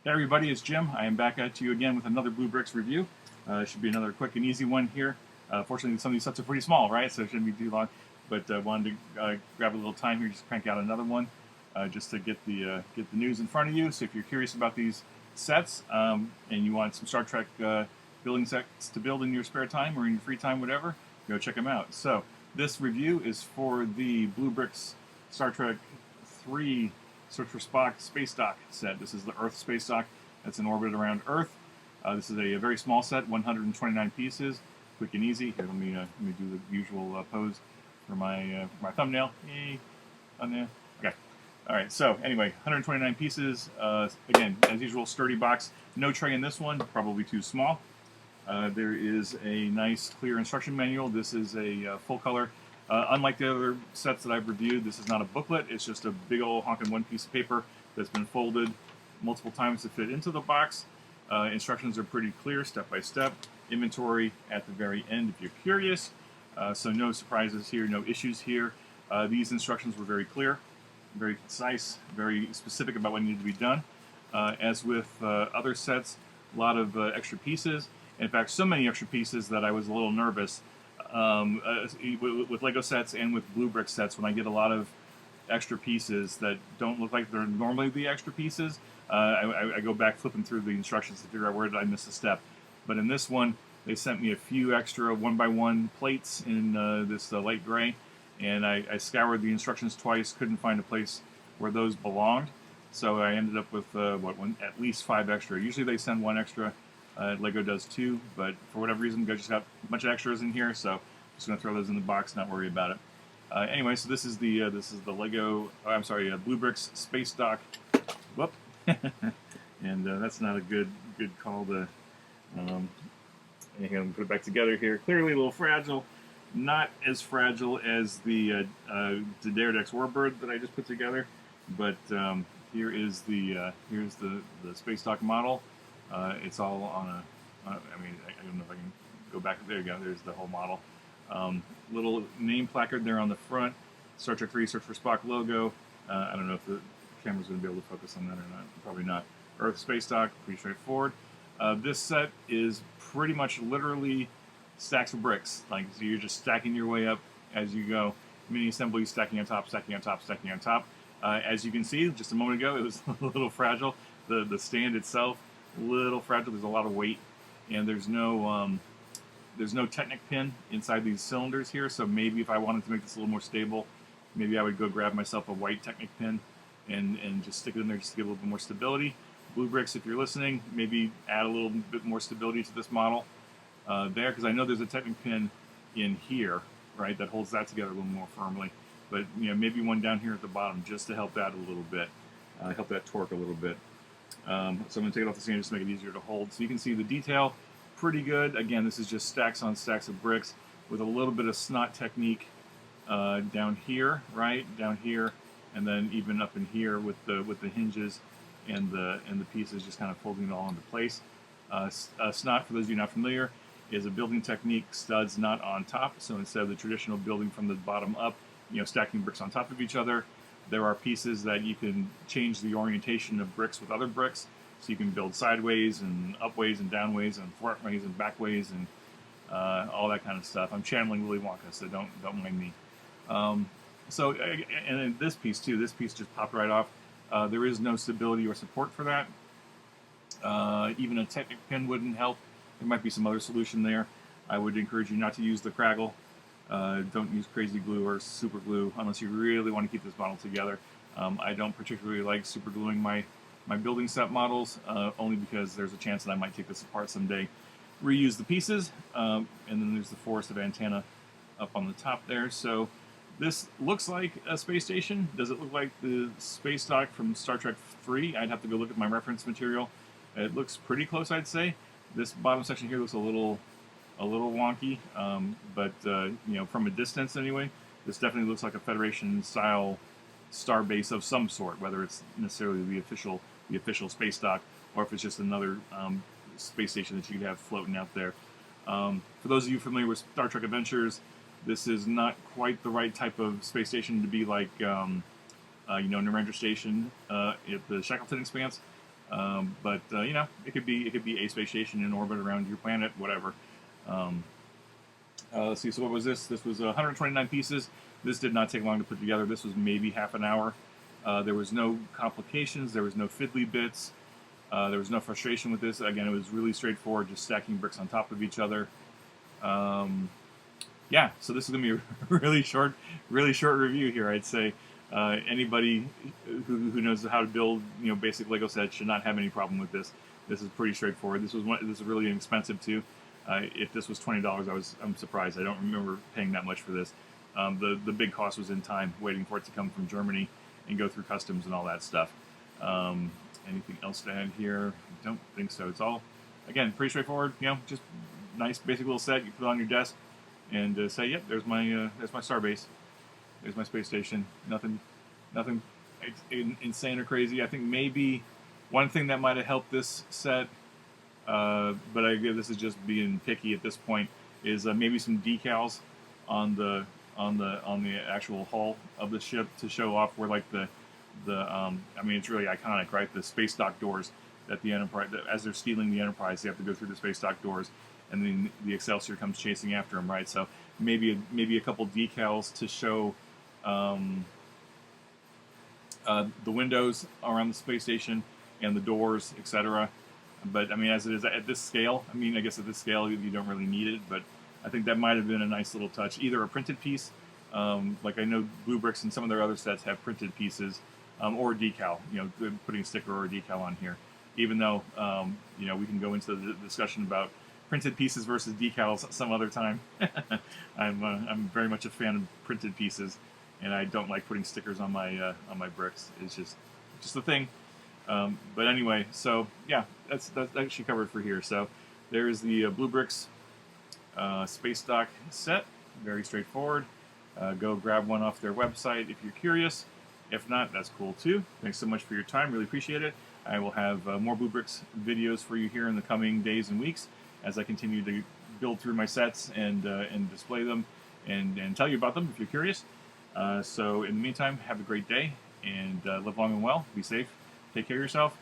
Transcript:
Hey everybody, it's Jim. I am back at you again with another BlueBrixx review. It should be another quick and easy one here. Fortunately, some of these sets are pretty small, right? So it shouldn't be too long. But wanted to grab a little time here, just crank out another one, just to get the news in front of you. So if you're curious about these sets and you want some Star Trek building sets to build in your spare time or in your free time, whatever, go check them out. So this review is for the BlueBrixx Star Trek 3 Search for Spock Spacedock set. This is the Earth Spacedock that's in orbit around Earth. This is a very small set, 129 pieces, quick and easy. Here, let me do the usual pose for my thumbnail. Yay, thumbnail. Okay. All right. So anyway, 129 pieces. Again, as usual, sturdy box. No tray in this one. Probably too small. There is a nice, clear instruction manual. This is a full color. Unlike the other sets that I've reviewed, this is not a booklet. It's just a big old honking one piece of paper that's been folded multiple times to fit into the box. Instructions are pretty clear, step by step. Inventory at the very end if you're curious. So no surprises here, no issues here. These instructions were very clear, very concise, very specific about what needed to be done. As with other sets, a lot of extra pieces. In fact, so many extra pieces that I was a little nervous with Lego sets and with BlueBrixx sets. When I get a lot of extra pieces that don't look like they're normally the extra pieces, I go back flipping through the instructions to figure out where did I miss a step. But in this one, they sent me a few extra 1x1 plates in this light gray, and I scoured the instructions twice, couldn't find a place where those belonged. So I ended up with at least 5 extra. Usually they send 1 extra. Lego does 2, but for whatever reason, they just got a bunch of extras in here, so I'm just gonna throw those in the box, not worry about it. Anyway, so this is the Lego. Oh, I'm sorry, BlueBrixx Spacedock. Whoop, and that's not a good call to. And put it back together here. Clearly a little fragile, not as fragile as the Daredex Warbird that I just put together, but here is here's the Spacedock model. It's all on a. I mean, I don't know if I can go back. There you go. There's the whole model. Little name placard there on the front. Star Trek 3 Search for Spock logo. I don't know if the camera's going to be able to focus on that or not. Probably not. Earth Spacedock. Pretty straightforward. This set is pretty much literally stacks of bricks. Like, so you're just stacking your way up as you go. Mini assemblies, stacking on top, stacking on top, stacking on top. As you can see, just a moment ago, it was a little fragile. The stand itself, a little fragile. There's a lot of weight, and there's no Technic pin inside these cylinders here. So maybe if I wanted to make this a little more stable, maybe I would go grab myself a white Technic pin and just stick it in there just to get a little bit more stability. BlueBrixx, if you're listening, maybe add a little bit more stability to this model there, because I know there's a Technic pin in here, right, that holds that together a little more firmly. But maybe one down here at the bottom just to help that a little bit, help that torque a little bit. So I'm going to take it off the stand just to make it easier to hold. So you can see the detail, pretty good. Again, this is just stacks on stacks of bricks with a little bit of snot technique down here, right, down here, and then even up in here with the hinges and the pieces just kind of folding it all into place. Snot, for those of you not familiar, is a building technique. Studs not on top, so instead of the traditional building from the bottom up, stacking bricks on top of each other, there are pieces that you can change the orientation of bricks with other bricks, so you can build sideways and upways and downways and frontways and backways and all that kind of stuff. I'm channeling Willy Wonka, so don't mind me. So, and then this piece too. This piece just popped right off. There is no stability or support for that. Even a Technic pin wouldn't help. There might be some other solution there. I would encourage you not to use the Craggle. Don't use crazy glue or super glue unless you really want to keep this model together. I don't particularly like super gluing my building set models, only because there's a chance that I might take this apart someday, reuse the pieces, and then there's the forest of antenna up on the top there. So this looks like a space station. Does it look like the Spacedock from Star Trek 3? I'd have to go look at my reference material. It looks pretty close, I'd say. This bottom section here looks a little wonky, but from a distance anyway, this definitely looks like a Federation-style star base of some sort, whether it's necessarily the official Spacedock or if it's just another space station that you could have floating out there. For those of you familiar with Star Trek Adventures, this is not quite the right type of space station to be like, Narendra Station at the Shackleton Expanse. But you know, it could be a space station in orbit around your planet, whatever. Um, let's see. So what was this? This was 129 pieces. This did not take long to put together. This was maybe half an hour. There was no complications. There was no fiddly bits. There was no frustration with this. Again, it was really straightforward, just stacking bricks on top of each other. Yeah, so this is going to be a really short review here. I'd say anybody who knows how to build, you know, basic Lego sets should not have any problem with this. This is pretty straightforward. This is really inexpensive too. If this was $20, I'm surprised. I don't remember paying that much for this. The big cost was in time, waiting for it to come from Germany and go through customs and all that stuff. Anything else to add here? I don't think so. It's all, again, pretty straightforward. You know, just nice basic little set. You put it on your desk and say, "Yep, there's my starbase. There's my space station." Nothing insane or crazy. I think maybe one thing that might have helped this set, but I guess this is just being picky at this point, is maybe some decals on the actual hull of the ship to show off where, like, I mean, it's really iconic, right? The space dock doors that the Enterprise, as they're stealing the Enterprise, they have to go through the space dock doors, and then the Excelsior comes chasing after them, right? So maybe a couple decals to show the windows around the space station and the doors, etc. But I mean, as it is at this scale, I mean, I guess at this scale you don't really need it, but I think that might have been a nice little touch. Either a printed piece, like I know BlueBrixx and some of their other sets have printed pieces, or a decal. You know, putting a sticker or a decal on here. Even though you know, we can go into the discussion about printed pieces versus decals some other time. I'm very much a fan of printed pieces, and I don't like putting stickers on my bricks. It's just a thing. But anyway, so yeah, that's actually covered for here. So there's the BlueBrixx Spacedock set. Very straightforward. Go grab one off their website if you're curious. If not, that's cool too. Thanks so much for your time. Really appreciate it. I will have more BlueBrixx videos for you here in the coming days and weeks as I continue to build through my sets and display them and tell you about them if you're curious. So in the meantime, have a great day and live long and well. Be safe. Take care of yourself.